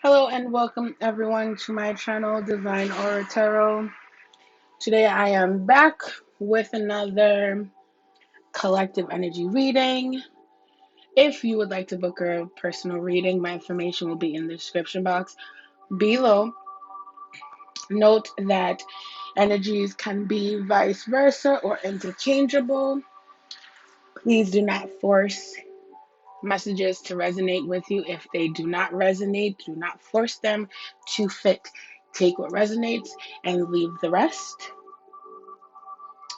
Hello and welcome everyone to my channel, Divine Aura Tarot. Today I am back with another collective energy reading. If you would like to book a personal reading, my information will be in the description box below. Note that energies can be vice versa or interchangeable. Please do not force messages to resonate with you. If they do not resonate, do not force them to fit. Take what resonates and leave the rest.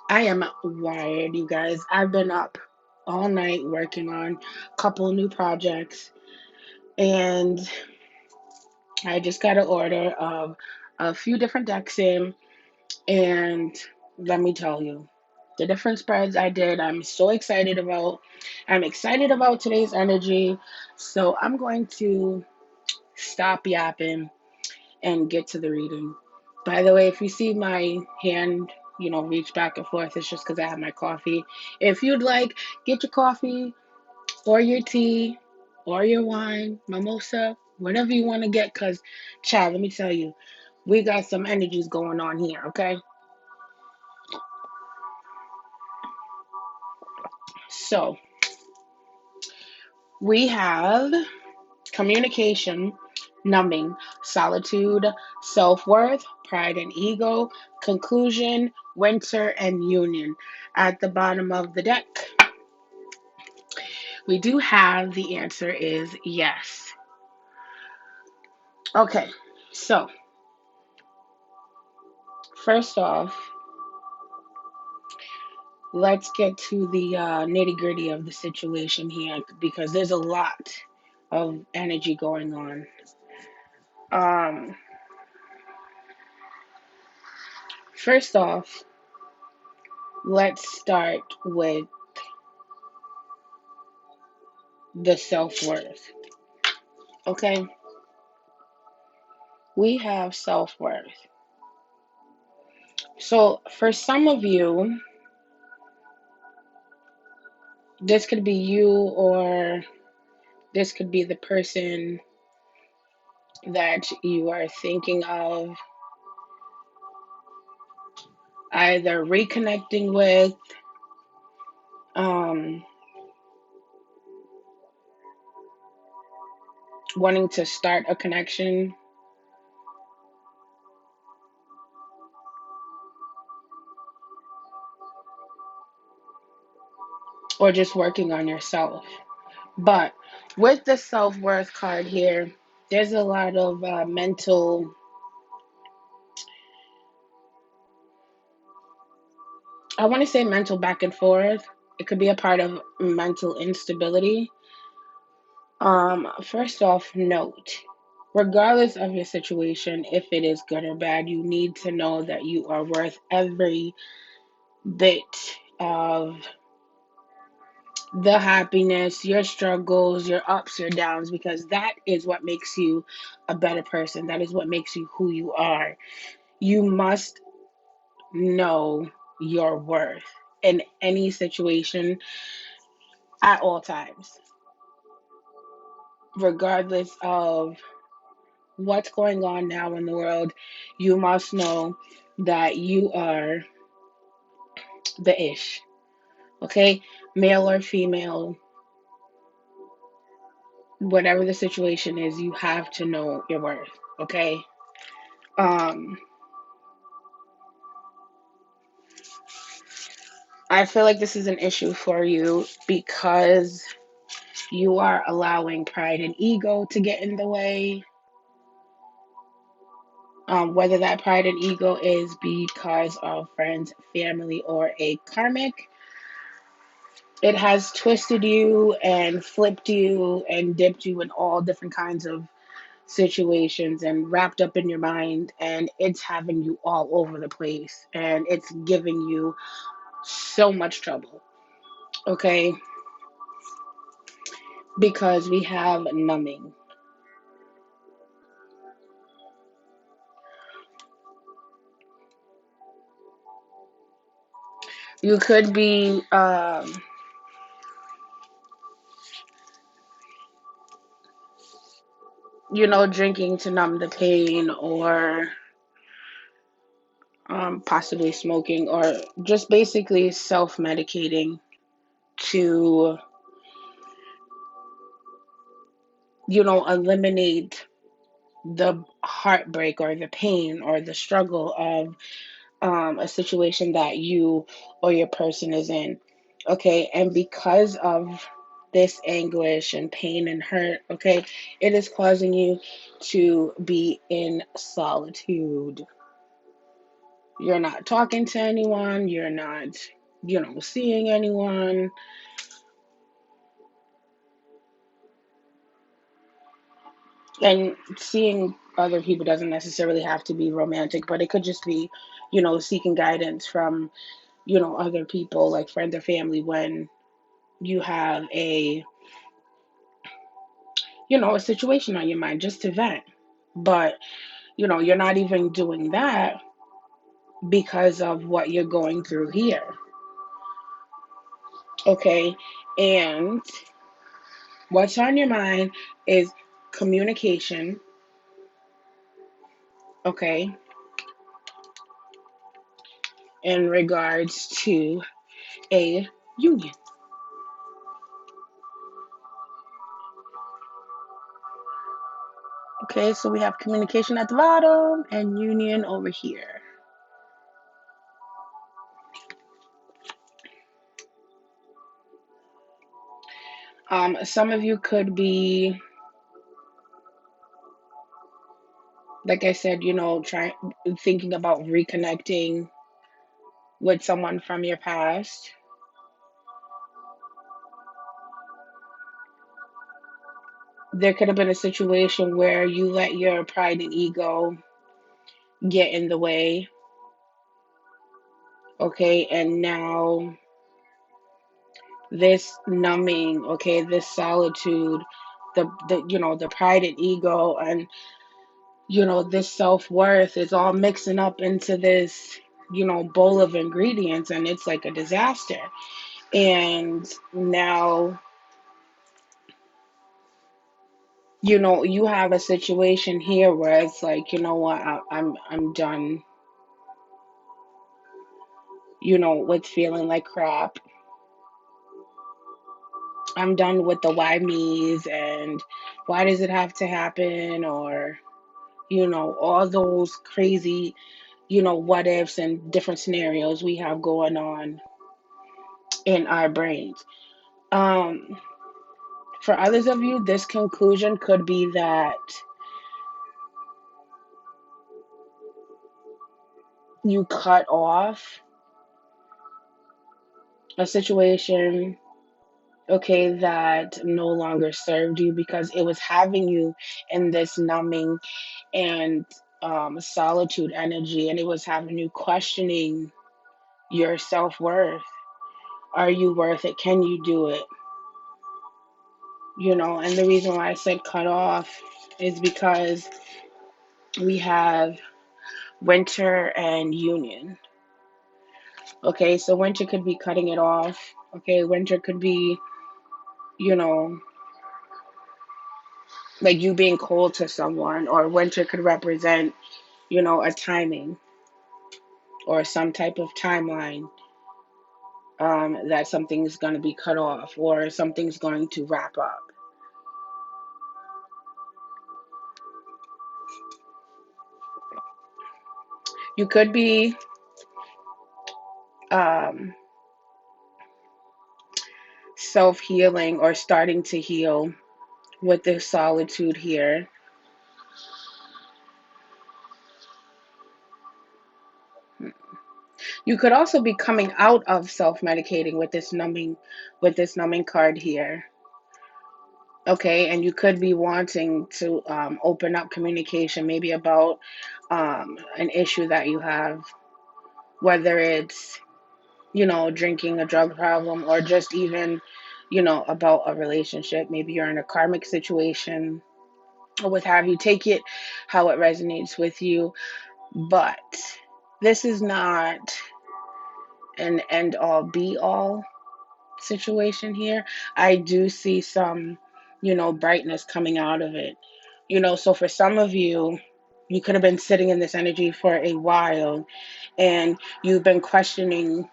I am wired, you guys. I've been up all night working on a couple new projects, and I just got an order of a few different decks in, and let me tell you, the different spreads I did, I'm so excited about. I'm excited about today's energy, so I'm going to stop yapping and get to the reading. By the way, if you see my hand, reach back and forth, it's just because I have my coffee. If you'd like, get your coffee or your tea or your wine, mimosa, whatever you want to get, because, child, let me tell you, we got some energies going on here, okay? So, we have communication, numbing, solitude, self worth, pride and ego, conclusion, winter, and union. At the bottom of the deck, we do have the answer is yes. Okay, so first off, let's get to the nitty gritty of the situation here because there's a lot of energy going on. Um, First off, let's start with the self worth. Okay, we have self worth. So, for some of you, this could be you, or this could be the person that you are thinking of either reconnecting with, um, wanting to start a connection, or just working on yourself. But with the self worth card here, there's a lot of I want to say mental back and forth. It could be a part of mental instability. First off, note, regardless of your situation, if it is good or bad, you need to know that you are worth every bit of the happiness, your struggles, your ups, your downs, because that is what makes you a better person. That is what makes you who you are. You must know your worth in any situation at all times, regardless of what's going on now in the world. You must know that you are the ish. Okay? Male or female, whatever the situation is, you have to know your worth. Okay? Um, I feel like this is an issue for you because you are allowing pride and ego to get in the way. Whether that pride and ego is because of friends, family, or a karmic, it has twisted you and flipped you and dipped you in all different kinds of situations and wrapped up in your mind, and it's having you all over the place and it's giving you so much trouble. Okay? Because we have numbing. You could be drinking to numb the pain, or possibly smoking, or just basically self medicating to, eliminate the heartbreak or the pain or the struggle of a situation that you or your person is in. Okay, and because of this anguish and pain and hurt, okay, it is causing you to be in solitude. You're not talking to anyone, you're not, seeing anyone. And seeing other people doesn't necessarily have to be romantic, but it could just be, seeking guidance from, other people like friends or family when you have a situation on your mind just to vent. But, you're not even doing that because of what you're going through here. Okay. And what's on your mind is communication. Okay. In regards to a union. Okay. So we have communication at the bottom and union over here. Some of you could be, like I said, trying thinking about reconnecting with someone from your past. There could have been a situation where you let your pride and ego get in the way, okay, and now this numbing, okay, this solitude, the pride and ego, and this self-worth is all mixing up into this, bowl of ingredients, and it's like a disaster. And now, you have a situation here where it's like, what, I'm done, with feeling like crap. I'm done with the why me's and why does it have to happen, or all those crazy, what ifs and different scenarios we have going on in our brains. Um, for others of you, this conclusion could be that you cut off a situation, okay, that no longer served you because it was having you in this numbing and solitude energy, and it was having you questioning your self worth. Are you worth it? Can you do it? And the reason why I said cut off is because we have winter and union. Okay, so winter could be cutting it off. Okay, winter could be, you know, like you being cold to someone, or winter could represent, a timing or some type of timeline, that something's going to be cut off or something's going to wrap up. You could be um, self healing or starting to heal with this solitude here. You could also be coming out of self medicating with this numbing card here. Okay, and you could be wanting to open up communication, maybe about an issue that you have, whether it's, drinking, a drug problem, or just even, about a relationship. Maybe you're in a karmic situation, or what have you. Take it how it resonates with you. But this is not an end all be all situation here. I do see some, brightness coming out of it. So for some of you, you could have been sitting in this energy for a while and you've been questioning,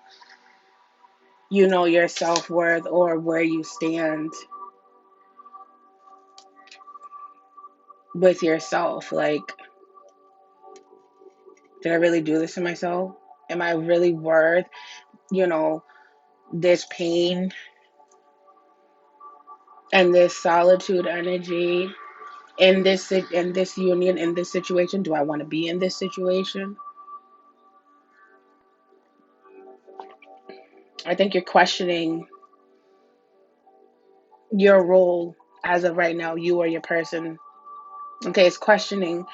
your self-worth or where you stand with yourself. Like, did I really do this to myself? Am I really worth, you know, this pain and this solitude energy in this union, in this situation? Do I want to be in this situation? I think you're questioning your role as of right now, you or your person. Okay, it's questioning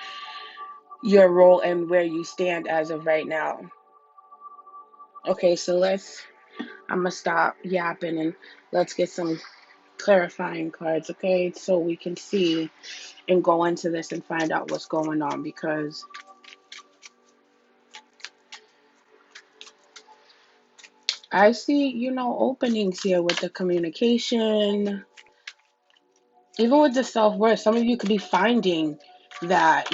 your role and where you stand as of right now. Okay, so I'm gonna stop yapping and let's get some clarifying cards, okay? So we can see and go into this and find out what's going on, because I see, openings here with the communication, even with the self-worth. Some of you could be finding that,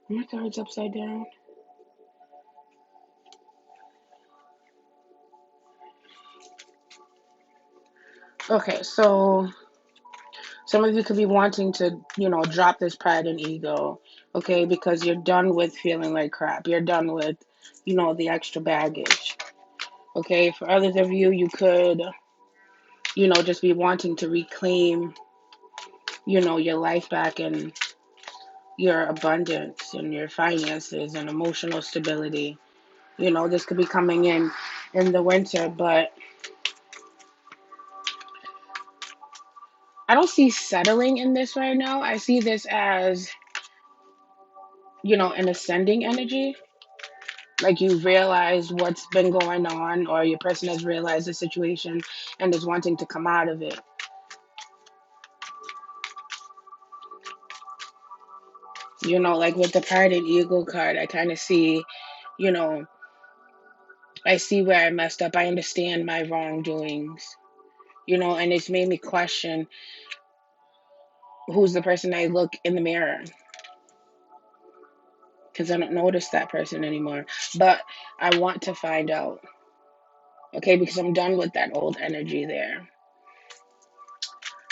my card's upside down. Okay, so some of you could be wanting to, drop this pride and ego, okay, because you're done with feeling like crap. You're done with, the extra baggage. Okay, for others of you, you could, just be wanting to reclaim, your life back and your abundance and your finances and emotional stability. This could be coming in the winter, but I don't see settling in this right now. I see this as, an ascending energy. Like, you realize what's been going on, or your person has realized the situation and is wanting to come out of it. Like with the Pride and Ego card, I kind of see, you know, I see where I messed up. I understand my wrongdoings, and it's made me question who's the person I look in the mirror, because I don't notice that person anymore. But I want to find out, okay, because I'm done with that old energy there.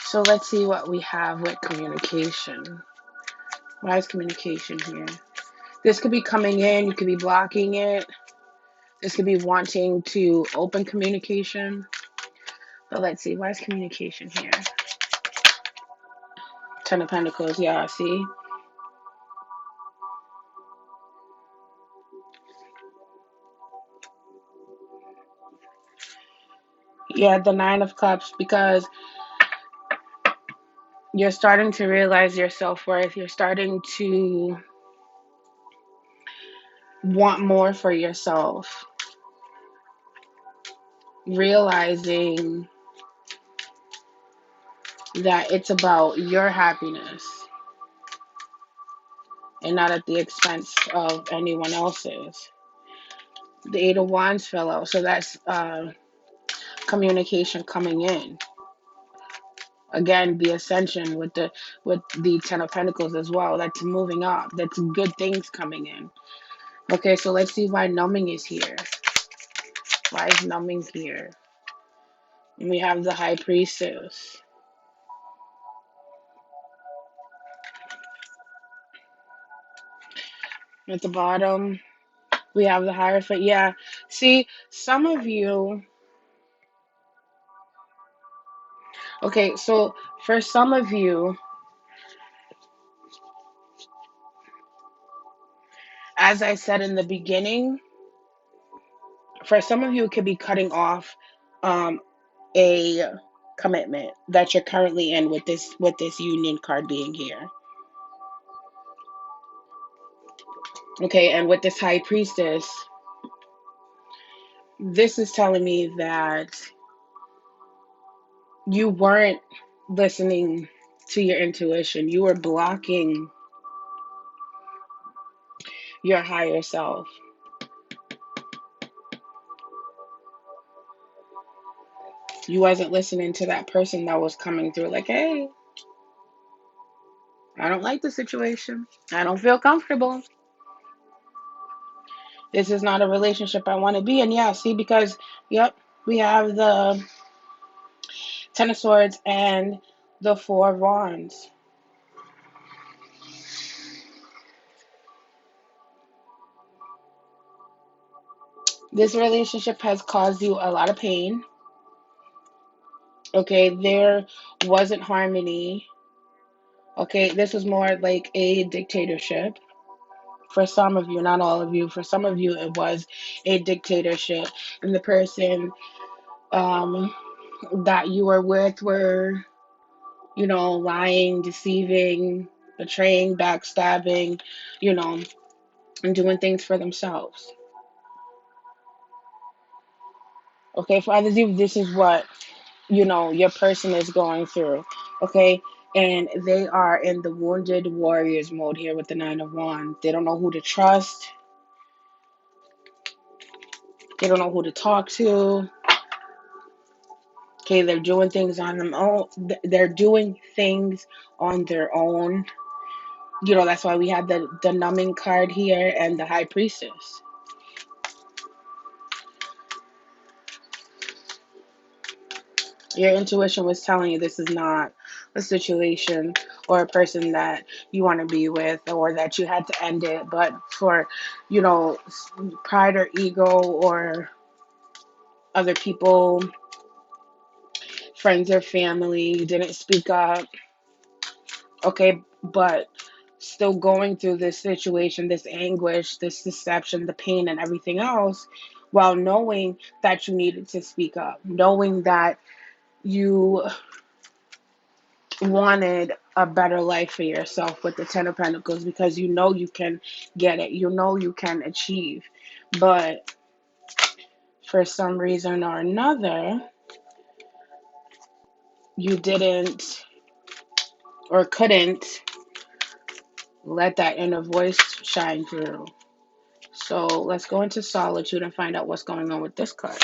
So let's see what we have with communication. Why is communication here? This could be coming in, you could be blocking it. This could be wanting to open communication. But let's see, why is communication here? Ten of Pentacles, yeah, see? Yeah, the Nine of Cups, because you're starting to realize your self-worth. You're starting to want more for yourself. Realizing that it's about your happiness and not at the expense of anyone else's. The Eight of Wands fell out, so that's communication coming in. Again, the ascension with the Ten of Pentacles as well. That's moving up. That's good things coming in. Okay, so let's see why numbing is here. Why is numbing here? And we have the High Priestess. At the bottom, we have the Hierophant. Yeah. See, some of you. Okay, so for some of you, as I said in the beginning, for some of you, it could be cutting off um, a commitment that you're currently in with this union card being here. Okay, and with this High Priestess, this is telling me that you weren't listening to your intuition. You were blocking your higher self. You wasn't listening to that person that was coming through like, hey, I don't like the situation. I don't feel comfortable. This is not a relationship I want to be in. Yeah, see, because, yep, we have the Ten of Swords and the Four of Wands. This relationship has caused you a lot of pain. Okay, there wasn't harmony. Okay, this was more like a dictatorship. For some of you, not all of you, for some of you, it was a dictatorship. And the person um, that you were with were, lying, deceiving, betraying, backstabbing, you know, and doing things for themselves. Okay, for others of you, this is what, your person is going through. Okay, and they are in the wounded warriors mode here with the Nine of Wands. They don't know who to trust. They don't know who to talk to. Okay, they're doing things on their own. They're doing things on their own. That's why we have the numbing card here and the High Priestess. Your intuition was telling you this is not a situation or a person that you want to be with, or that you had to end it, but for, you know, pride or ego or other people, friends or family, you didn't speak up. Okay, but still going through this situation, this anguish, this deception, the pain, and everything else, while knowing that you needed to speak up, knowing that you wanted a better life for yourself with the Ten of Pentacles, because you know you can get it, you know you can achieve. But for some reason or another, you didn't or couldn't let that inner voice shine through. So let's go into solitude and find out what's going on with this card.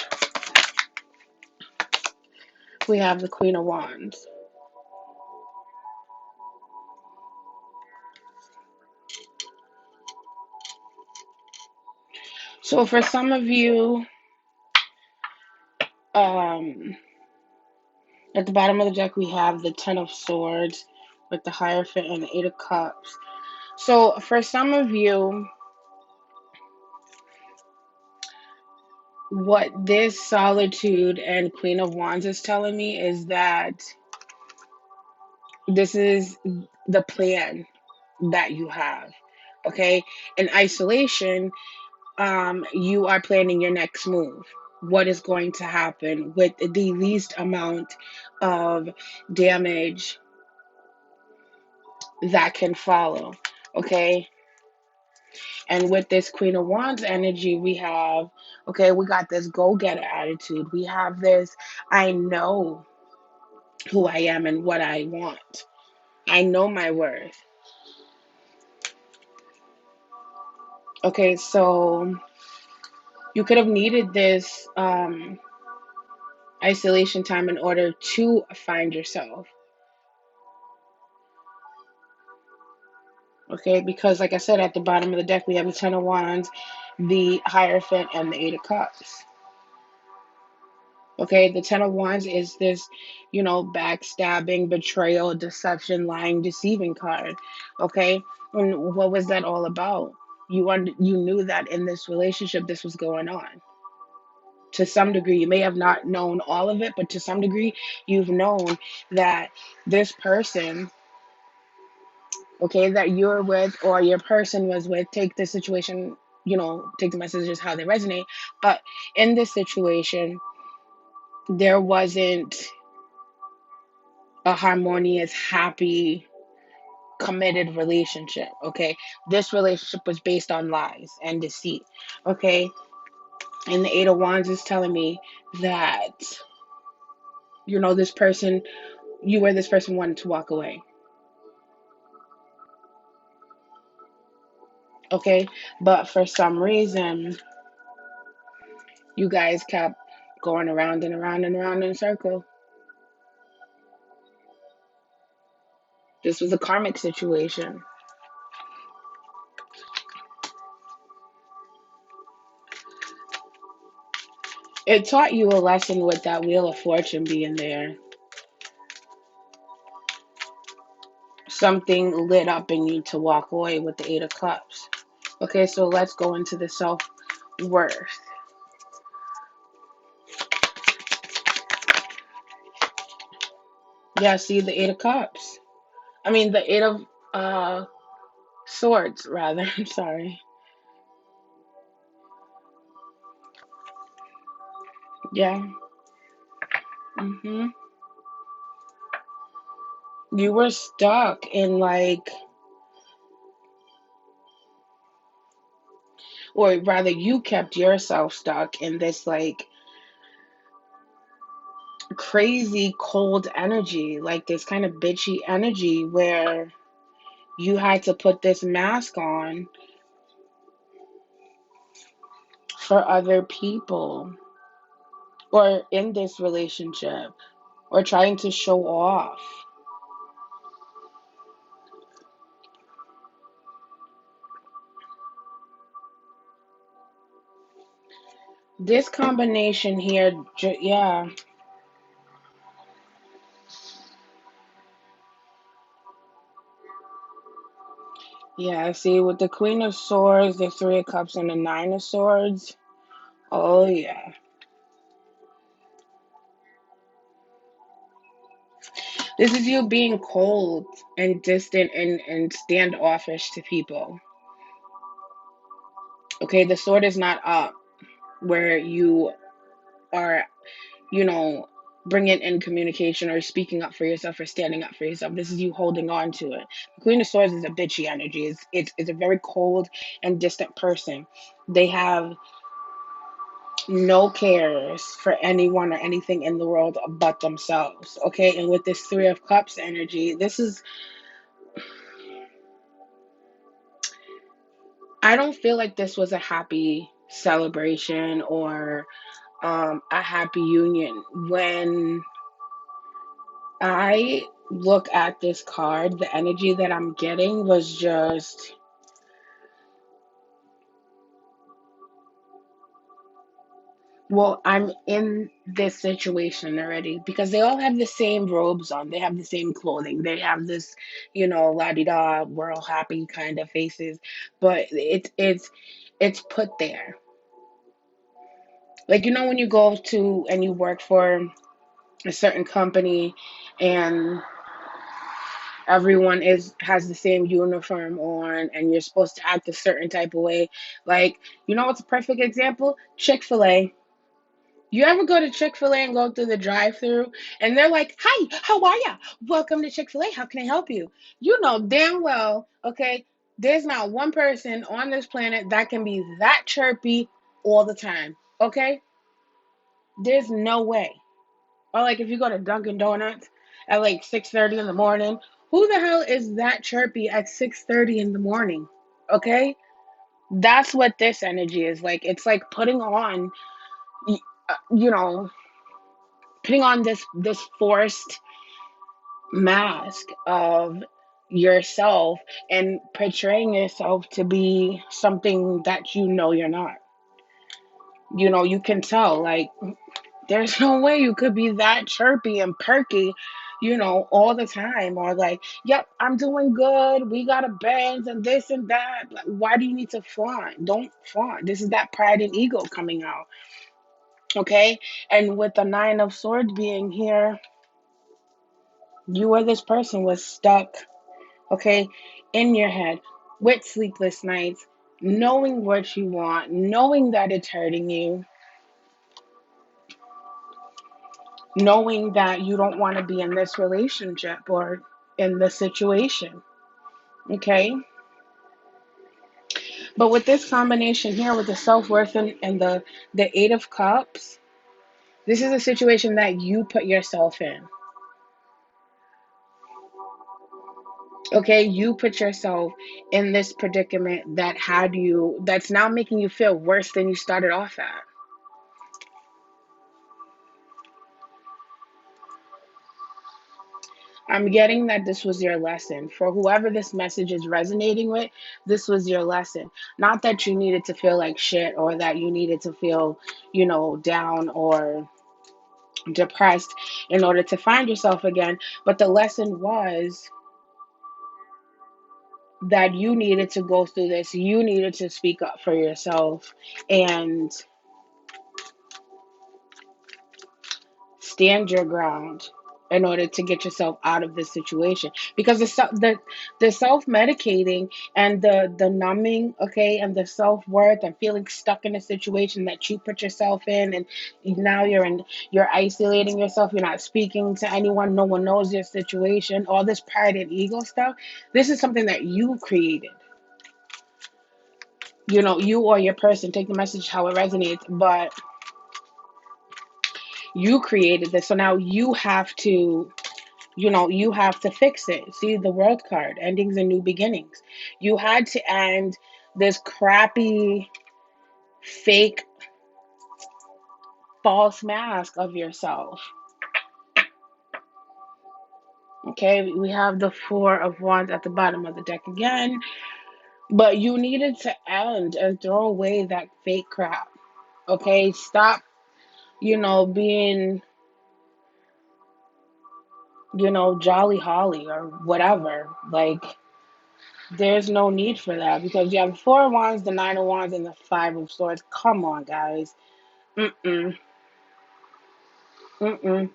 We have the Queen of Wands. So for some of you, at the bottom of the deck, we have the Ten of Swords with the Hierophant and the Eight of Cups. So for some of you, what this Solitude and Queen of Wands is telling me is that this is the plan that you have. Okay? In isolation, you are planning your next move. What is going to happen with the least amount of damage that can follow. Okay? And with this Queen of Wands energy, we have, okay, we got this go getter attitude. We have this, I know who I am and what I want. I know my worth. Okay, so you could have needed this isolation time in order to find yourself. Okay, because like I said, at the bottom of the deck, we have the Ten of Wands, the Hierophant, and the Eight of Cups. Okay, the Ten of Wands is this, backstabbing, betrayal, deception, lying, deceiving card. Okay, and what was that all about? You knew that in this relationship this was going on. To some degree, you may have not known all of it, but to some degree, you've known that this person, okay, that you're with or your person was with, take the situation, take the messages how they resonate. But in this situation, there wasn't a harmonious, happy, committed relationship. Okay, this relationship was based on lies and deceit. Okay, and the Eight of Wands is telling me that this person, this person wanted to walk away. Okay, but for some reason, you guys kept going around and around and around in a circle. This was a karmic situation. It taught you a lesson with that Wheel of Fortune being there. Something lit up in you to walk away with the Eight of Cups. Okay, so let's go into the self worth. Yeah, see the Eight of Cups. I mean, the Eight of Swords, rather. I'm sorry. Yeah. hmm You were stuck in like, or rather, you kept yourself stuck in this like crazy cold energy, like this kind of bitchy energy where you had to put this mask on for other people or in this relationship or trying to show off. This combination here, yeah, yeah. See, with the Queen of Swords, the Three of Cups, and the Nine of Swords. Oh yeah, this is you being cold and distant and standoffish to people. Okay, the sword is not up where you are, you know, bringing in communication or speaking up for yourself or standing up for yourself. This is you holding on to it. The Queen of Swords is a bitchy energy. It's a very cold and distant person. They have no cares for anyone or anything in the world but themselves. Okay, and with this Three of Cups energy, this is, I don't feel like this was a happy celebration or a happy union. When I look at this card, the energy that I'm getting was just, well, I'm in this situation already because they all have the same robes on. They have the same clothing. They have this, la di da, we're all happy kind of faces, but it's put there. Like when you go to and you work for a certain company and everyone is has the same uniform on and you're supposed to act a certain type of way. Like, what's a perfect example? Chick-fil-A. You ever go to Chick-fil-A and go through the drive-through and they're like, "Hi, how are ya? Welcome to Chick-fil-A. How can I help you?" You know damn well, okay, there's not one person on this planet that can be that chirpy all the time. Okay? There's no way. Or like if you go to Dunkin' Donuts at like 6:30 in the morning, who the hell is that chirpy at 6:30 in the morning? Okay? That's what this energy is like. It's like y- you know, putting on this forced mask of yourself and portraying yourself to be something that you're not. You can tell like there's no way you could be that chirpy and perky, all the time. Or like, yep, I'm doing good. We got a Benz and this and that. Like, why do you need to flaunt? Don't flaunt. This is that pride and ego coming out. Okay. And with the Nine of Swords being here, you or this person was stuck, okay, in your head with sleepless nights, knowing what you want, knowing that it's hurting you, knowing that you don't want to be in this relationship or in this situation. Okay. But with this combination here with the self-worth and the Eight of Cups, this is a situation that you put yourself in. Okay, you put yourself in this predicament that's now making you feel worse than you started off at. I'm getting that this was your lesson. For whoever this message is resonating with, this was your lesson. Not that you needed to feel like shit or that you needed to feel, down or depressed in order to find yourself again. But the lesson was that you needed to go through this. You needed to speak up for yourself and stand your ground in order to get yourself out of this situation, because the self medicating and the numbing, okay, and the self-worth and feeling stuck in a situation that you put yourself in, and now you're isolating yourself, you're not speaking to anyone, no one knows your situation, all this pride and ego stuff. This is something that you created. You or your person, take the message how it resonates, but you created this, so now you have to fix it. See the world card, endings and new beginnings. You had to end this crappy, fake, false mask of yourself. Okay, we have the Four of Wands at the bottom of the deck again. But you needed to end and throw away that fake crap. Okay, stop, being, jolly holly or whatever. Like, there's no need for that, because you have Four of Wands, the Nine of Wands, and the Five of Swords. Come on, guys. Mm-mm. Mm-mm.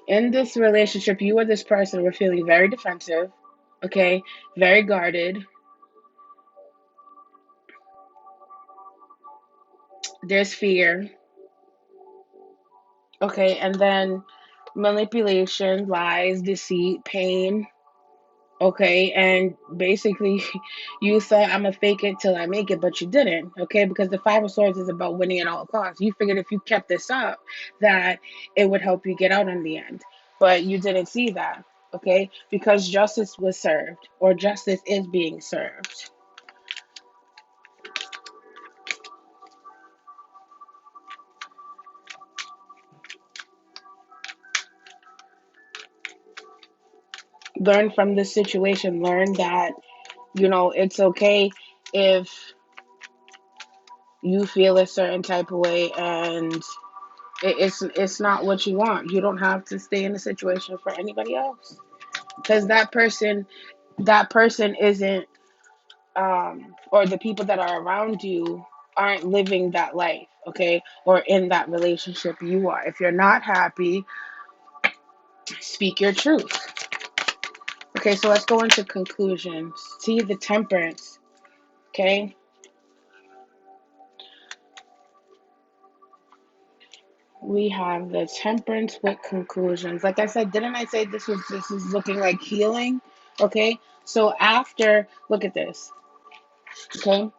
In this relationship, you or this person were feeling very defensive, okay? Very guarded. There's fear, okay? And then manipulation, lies, deceit, pain, okay? And basically, you thought, I'm gonna fake it till I make it, but you didn't, okay? Because the Five of Swords is about winning at all costs. You figured if you kept this up, that it would help you get out in the end, but you didn't see that, okay? Because justice was served, or justice is being served. Learn from this situation. Learn that, it's okay if you feel a certain type of way and it's not what you want. You don't have to stay in a situation for anybody else, because that person isn't, or the people that are around you aren't living that life, okay, or in that relationship you are. If you're not happy, speak your truth. Okay, so let's go into conclusions. See the Temperance. Okay, we have the Temperance with conclusions. Like I said, didn't I say this is looking like healing? Okay, so after, look at this. Okay,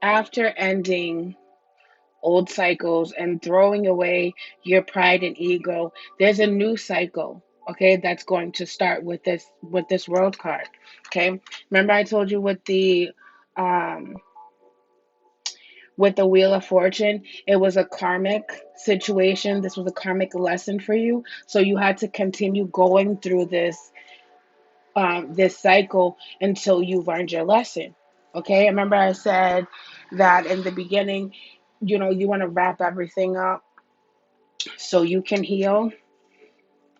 after ending old cycles and throwing away your pride and ego, there's a new cycle, okay, that's going to start with this world card. Okay, remember I told you um with the Wheel of Fortune, it was a karmic situation. This was a karmic lesson for you. So you had to continue going through this cycle until you learned your lesson. Okay, remember I said that in the beginning, you want to wrap everything up so you can heal.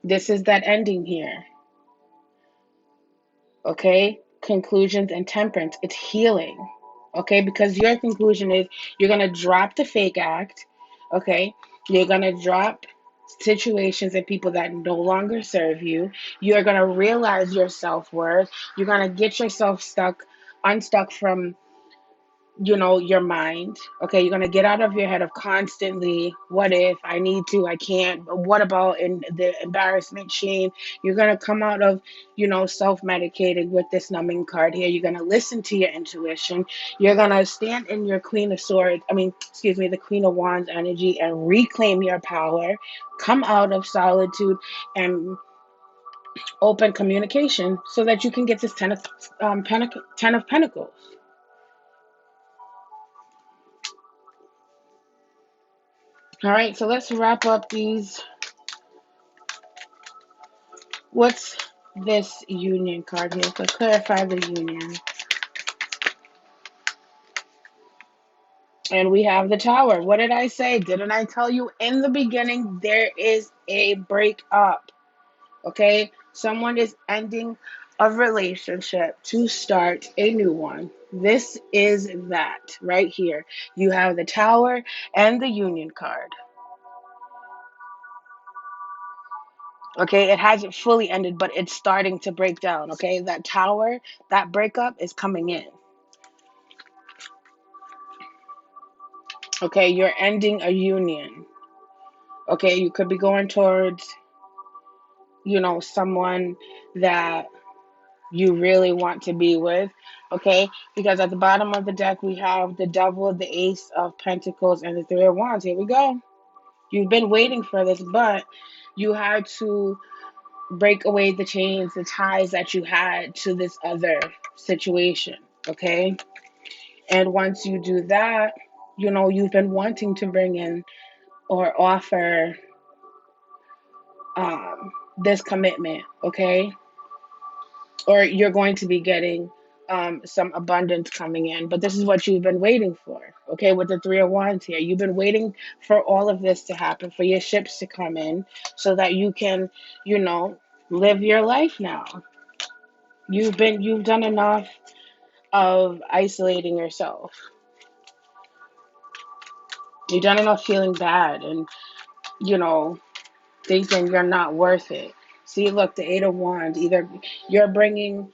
This is that ending here. Okay, conclusions and Temperance, it's healing. Okay, because your conclusion is you're going to drop the fake act. Okay, you're going to drop situations and people that no longer serve you. You're going to realize your self-worth. You're going to get yourself unstuck from, your mind. Okay, you're going to get out of your head of constantly, what if, I need to, I can't, but what about, in the embarrassment, shame. You're going to come out of, self-medicated with this numbing card here. You're going to listen to your intuition. You're going to stand in your Queen of Swords, excuse me, the Queen of Wands energy, and reclaim your power. Come out of solitude and open communication so that you can get this ten of Pentacles. All right, so let's wrap up these. What's this union card here? So clarify the union. And we have the Tower. What did I say? Didn't I tell you in the beginning there is a breakup? Okay? Someone is ending a relationship to start a new one. This is that right here. You have the Tower and the Union card. Okay? It hasn't fully ended, but it's starting to break down. Okay? That Tower, that breakup is coming in. Okay? You're ending a union. Okay? You could be going towards, someone that you really want to be with, okay? Because at the bottom of the deck, we have the Devil, the Ace of Pentacles, and the Three of Wands. Here we go. You've been waiting for this, but you had to break away the chains, the ties that you had to this other situation, okay? And once you do that, you've been wanting to bring in or offer this commitment, okay? Or you're going to be getting some abundance coming in. But this is what you've been waiting for, okay? With the Three of Wands here, you've been waiting for all of this to happen, for your ships to come in, so that you can, live your life now. You've done enough of isolating yourself. You've done enough feeling bad and you know thinking you're not worth it. See, look, the Eight of Wands. Either you're bringing,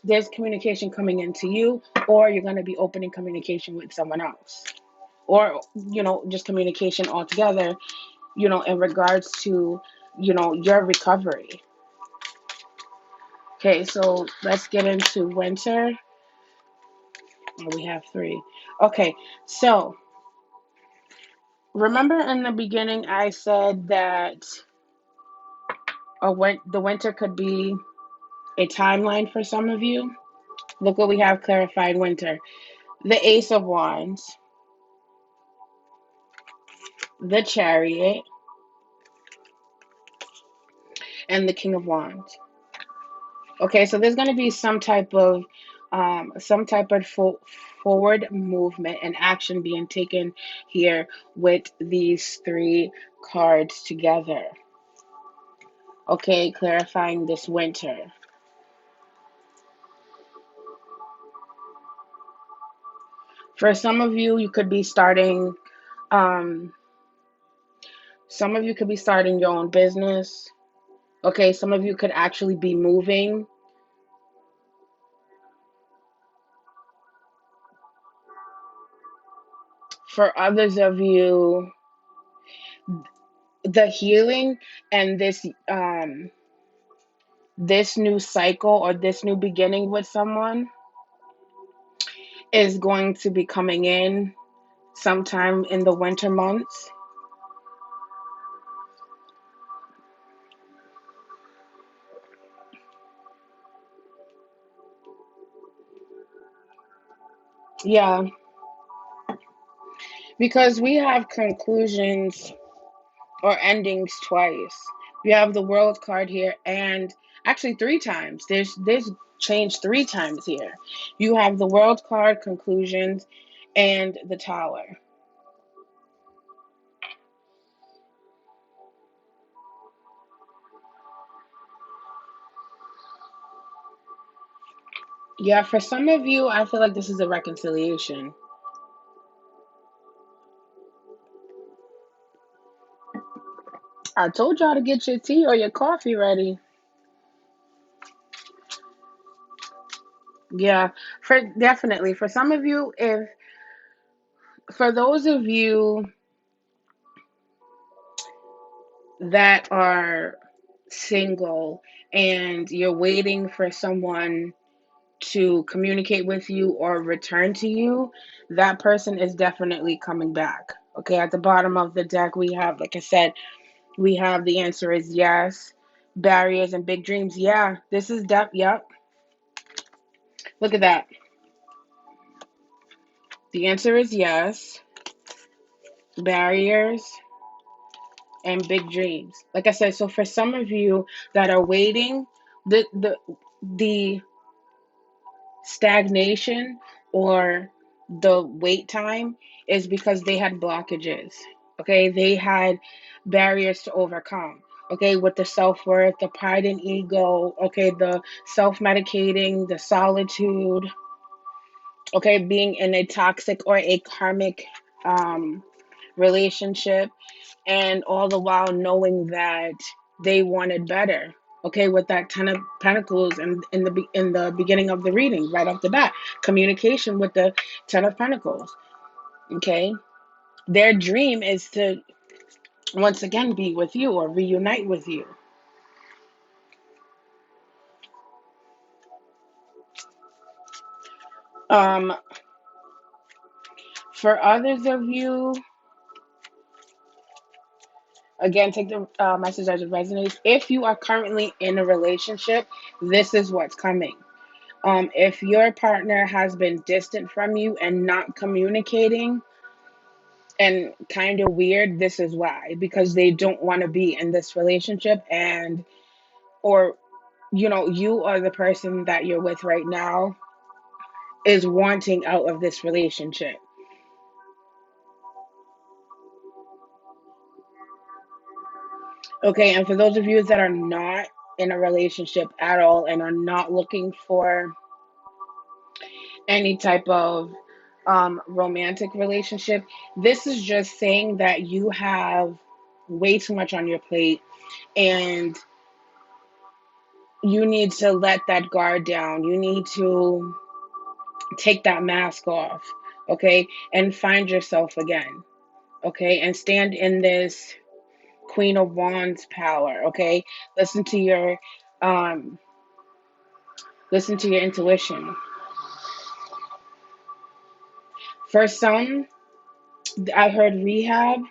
there's communication coming into you, or you're going to be opening communication with someone else, or just communication altogether. In regards to your recovery. Okay, so let's get into winter. Oh, we have three. Okay, so remember in the beginning I said that the winter could be a timeline for some of you. Look what we have clarified winter. The Ace of Wands, the Chariot, and the King of Wands. Okay, so there's going to be some type of forward movement and action being taken here with these three cards together. Okay, clarifying this winter. For some of you, you could be starting. Um, some of you could be starting your own business. Okay, some of you could actually be moving. For others of you, the healing and this new cycle or this new beginning with someone is going to be coming in sometime in the winter months. Yeah, because we have conclusions or endings twice. We have the World card here, and actually three times. There's change three times here. You have the World card, conclusions, and the Tower. Yeah, for some of you, I feel like this is a reconciliation. I told y'all to get your tea or your coffee ready. Yeah, for some of you, if for those of you that are single and you're waiting for someone to communicate with you or return to you, that person is definitely coming back. Okay, at the bottom of the deck, we have, like I said, we have the answer is yes. Barriers and big dreams. Yeah, this is depth. Yep. Look at that. The answer is yes. barriers, and big dreams. Like I said, so for some of you that are waiting, the stagnation or the wait time is because they had blockages. Okay, they had barriers to overcome. Okay, with the self worth, the pride and ego, okay, the self medicating, the solitude, okay, being in a toxic or a karmic um, relationship, and all the while knowing that they wanted better. Okay, with that Ten of Pentacles and in the beginning of the reading, right off the bat, communication with the Ten of Pentacles. Okay, their dream is to once again be with you or reunite with you. Um, for others of you, again, take the message as it resonates. If you are currently in a relationship, this is what's coming. If your partner has been distant from you and not communicating and kind of weird, this is why. Because they don't want to be in this relationship, and or you or the person that you're with right now is wanting out of this relationship. Okay, and for those of you that are not in a relationship at all and are not looking for any type of romantic relationship, this is just saying that you have way too much on your plate, and you need to let that guard down. You need to take that mask off, okay, and find yourself again, okay, and stand in this Queen of Wands power, okay. Listen to your um listen to your intuition. For some, I heard rehab.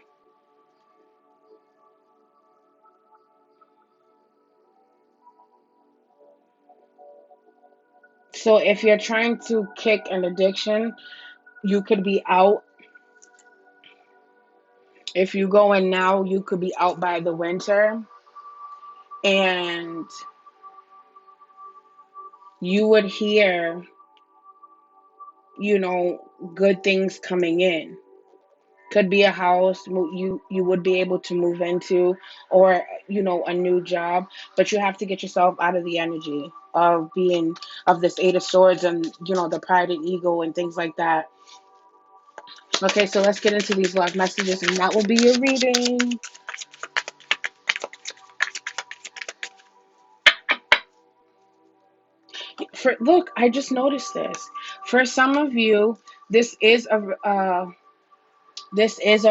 So if you're trying to kick an addiction, you could be out. If you go in now, you could be out by the winter, and you would hear, good things coming in. Could be a house you would be able to move into, or a new job, but you have to get yourself out of the energy of being of this Eight of Swords and the pride and ego and things like that. Okay, so let's get into these love messages, and that will be your reading. Look, I just noticed this. For some of you, this is a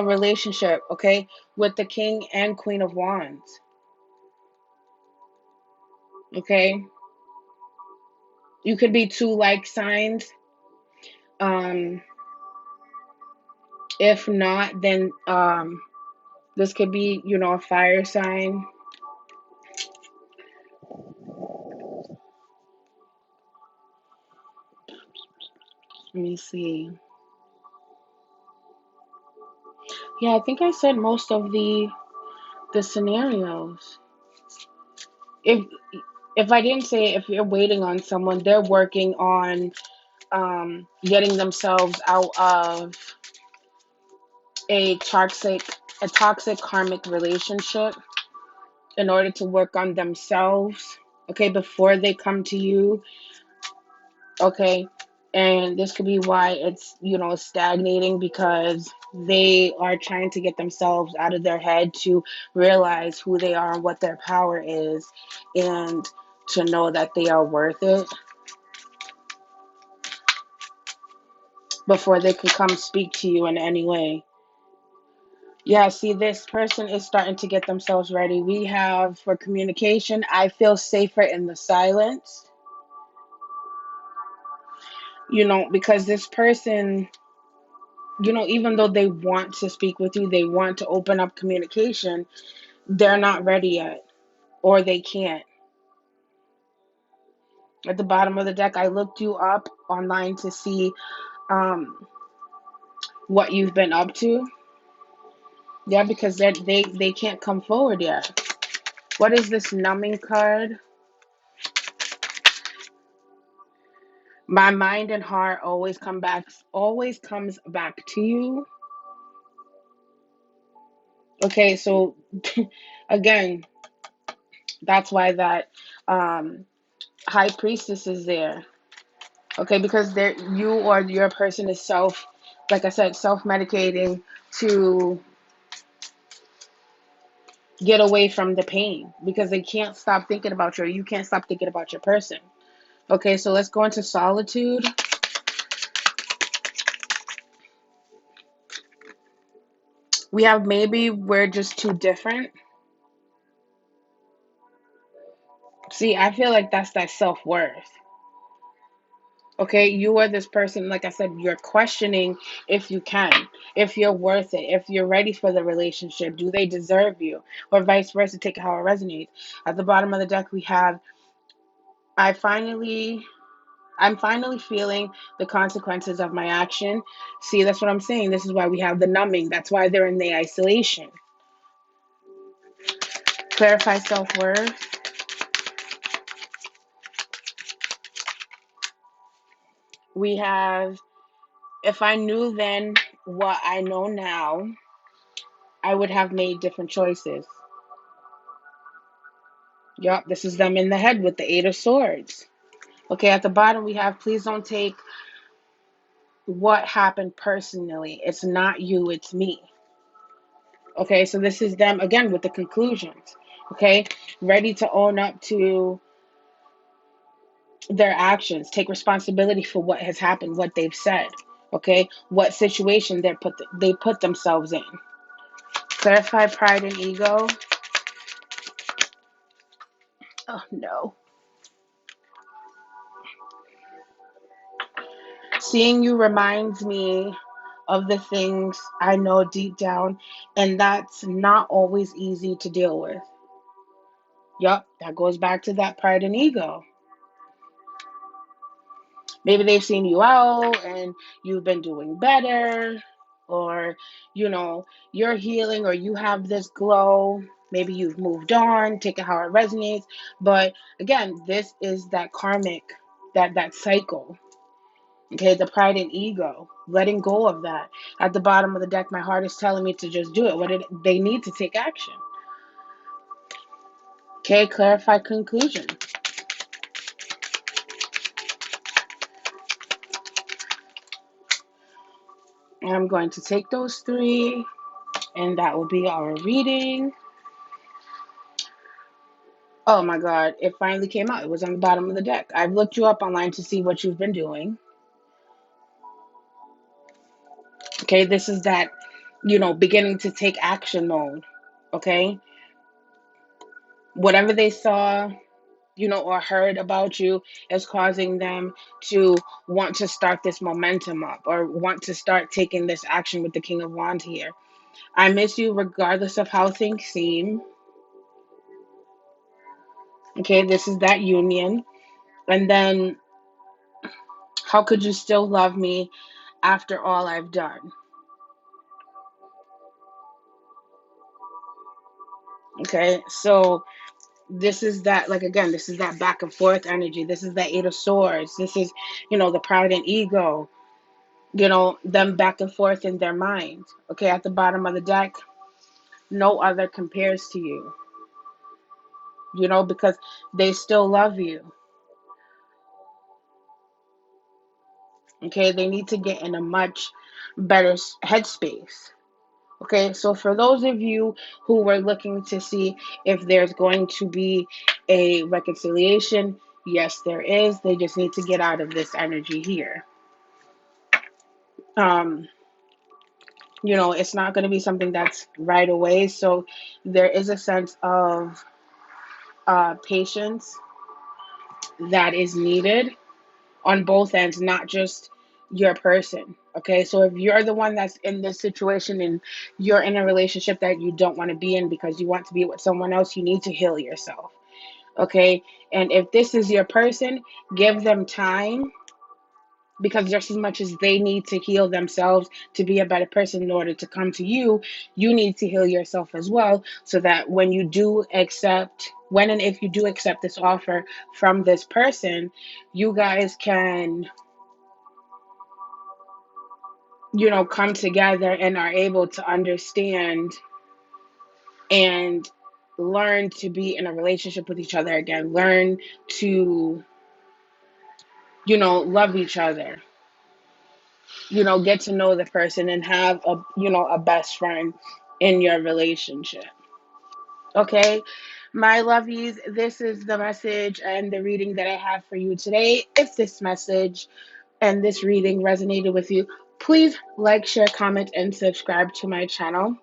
relationship, okay, with the King and Queen of Wands. Okay, you could be two like signs. Um, if not, then this could be a fire sign. Let me see. Yeah, I think I said most of the scenarios. If if I didn't say it, if you're waiting on someone, they're working on getting themselves out of a toxic a toxic karmic relationship in order to work on themselves, okay, before they come to you, okay. And this could be why it's stagnating, because they are trying to get themselves out of their head to realize who they are and what their power is, and to know that they are worth it before they can come speak to you in any way. Yeah, see, this person is starting to get themselves ready. We have for communication, I feel safer in the silence, because this person, even though they want to speak with you, they want to open up communication, they're not ready yet, or they can't. At the bottom of the deck, I looked you up online to see um, what you've been up to. Yeah, because they can't come forward yet. What is this numbing card? My mind and heart always comes back to you. Okay, so again, that's why that um high priestess is there. Okay, because there you or your person is like I said, self-medicating to get away from the pain because they can't stop thinking about you, or you can't stop thinking about your person. Okay, so let's go into solitude. We have maybe we're just too different. See, I feel like that's that self-worth. Okay, you are this person, like I said, you're questioning if you can, if you're worth it, if you're ready for the relationship, do they deserve you, or vice versa, take it how it resonates. At the bottom of the deck, we have, I finally, I'm finally feeling the consequences of my action. See, that's what I'm saying. This is why we have the numbing. That's why they're in the isolation. Clarify self worth. We have, if I knew then what I know now, I would have made different choices. Yup, this is them in the head with the Eight of Swords. Okay, at the bottom we have, please don't take what happened personally. It's not you, it's me. Okay, so this is them again with the conclusions. Okay, ready to own up to their actions, take responsibility for what has happened, what they've said. Okay, what situation they put themselves in. Clarify pride and ego. Oh no. Seeing you reminds me of the things I know deep down, and that's not always easy to deal with. Yup, that goes back to that pride and ego. Maybe they've seen you out and you've been doing better, or you're healing, or you have this glow. Maybe you've moved on, take it how it resonates. But again, this is that karmic, that cycle. Okay, the pride and ego, letting go of that. At the bottom of the deck, my heart is telling me to just do it. They need to take action. Okay, clarify conclusion. And I'm going to take those three, and that will be our reading. Oh my God, it finally came out. It was on the bottom of the deck. I've looked you up online to see what you've been doing. Okay, this is that, beginning to take action mode. Okay, whatever they saw, or heard about you is causing them to want to start this momentum up, or want to start taking this action with the King of Wands here. I miss you regardless of how things seem. Okay, this is that union. And then, how could you still love me after all I've done? Okay, so this is that, like, again, this is that back and forth energy. This is that Eight of Swords. This is, the pride and ego, them back and forth in their mind. Okay, at the bottom of the deck, no other compares to you, because they still love you. Okay, they need to get in a much better headspace. Okay, so for those of you who were looking to see if there's going to be a reconciliation, yes, there is. They just need to get out of this energy here. Um, it's not going to be something that's right away. So there is a sense of patience that is needed on both ends, not just your person. Okay, so if you're the one that's in this situation and you're in a relationship that you don't want to be in because you want to be with someone else, you need to heal yourself. Okay, and if this is your person, give them time. Because just as much as they need to heal themselves to be a better person in order to come to you, you need to heal yourself as well, so that when and if you do accept this offer from this person, you guys can, come together and are able to understand and learn to be in a relationship with each other again, learn to, love each other, get to know the person and have a best friend in your relationship. Okay, my lovies, this is the message and the reading that I have for you today. If this message and this reading resonated with you, please like, share, comment, and subscribe to my channel.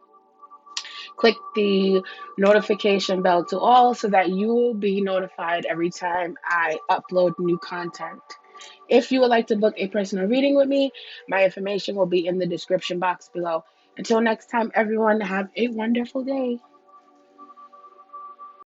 Click the notification bell to all so that you will be notified every time I upload new content. If you would like to book a personal reading with me, my information will be in the description box below. Until next time, everyone, have a wonderful day.